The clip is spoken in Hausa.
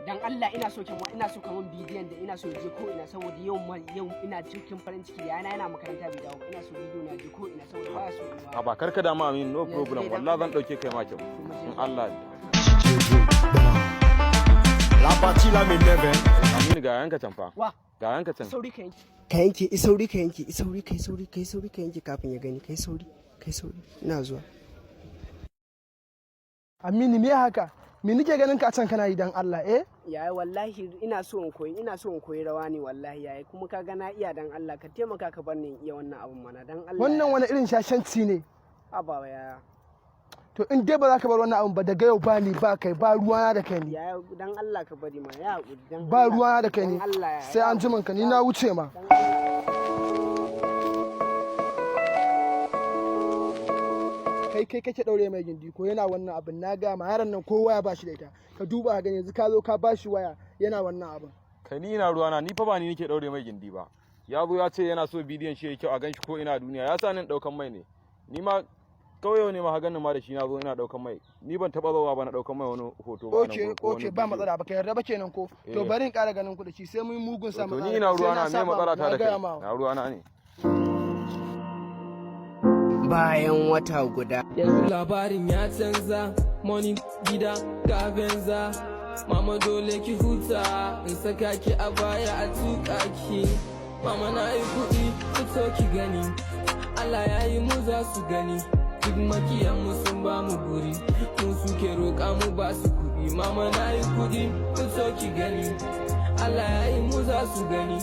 dan Allah ina so kaman bidiyon da ina so je ko ina saboda yau ina cikin farin ciki yana makaranta bai dawo ina so bidiyo na je ko ina saboda baya so a ba karka da ma amin no problem wallahi zan dauke kai ma kyau in Allah la partie la m'énerve amin ga yanka can fa ga yanka can sauri ka yanke kafin ya gani kai sauri ina zuwa. Amini me haka me nike ganin ka can kana yi dan Allah yayi wallahi ina so in koyi rawa ne wallahi yayi kuma ka ga na iya dan Allah ka taimaka ka bar ni iya wannan abun mana dan Allah wannan wani irin shashanci ne ba yaya to in dai ba za ka bar wannan abun ba daga yau ba ni ba kai ba ruwana da kai ne yaya dan Allah ka bari ma ya dan ba ruwana da kai ne sai an ji manka ni na wuce ma kai kake daure mai gindi ko yana wannan abin na ga ma yaran nan ko waya ba shi da ita ka duba ga yanzu ka zo ka ba shi waya yana wannan abin kai ni ina ruwana ni fa ba ni nake daure mai gindi ba ya zo ya ce yana so bidiyon shi yake kyau a ganshi ko ina duniya ya sa ni daukan mai ne ni ma kawai ne ma ganin ma da shi na zo ina daukan mai ni ban taba zowa ba na daukan mai wani hoto ba okay ba matsala ba kai yarda ba kenan ko to bari in ƙara ganin ku da shi sai mun mugun sa to ni ina ruwana me matsala ta da kai na ruwana ne bayan wata guda yanzu labarin ya canza money gida ga benza mama dole ki huta in saka ki a baya a tuka ki mama na yi kuɗi fito ki gani Allah ya yi mu za su gani duk makiyan mu sun ba mu guri mun suke roƙa mu ba su kuɗi mama na yi kuɗi fito ki gani Allah ya yi mu za su gani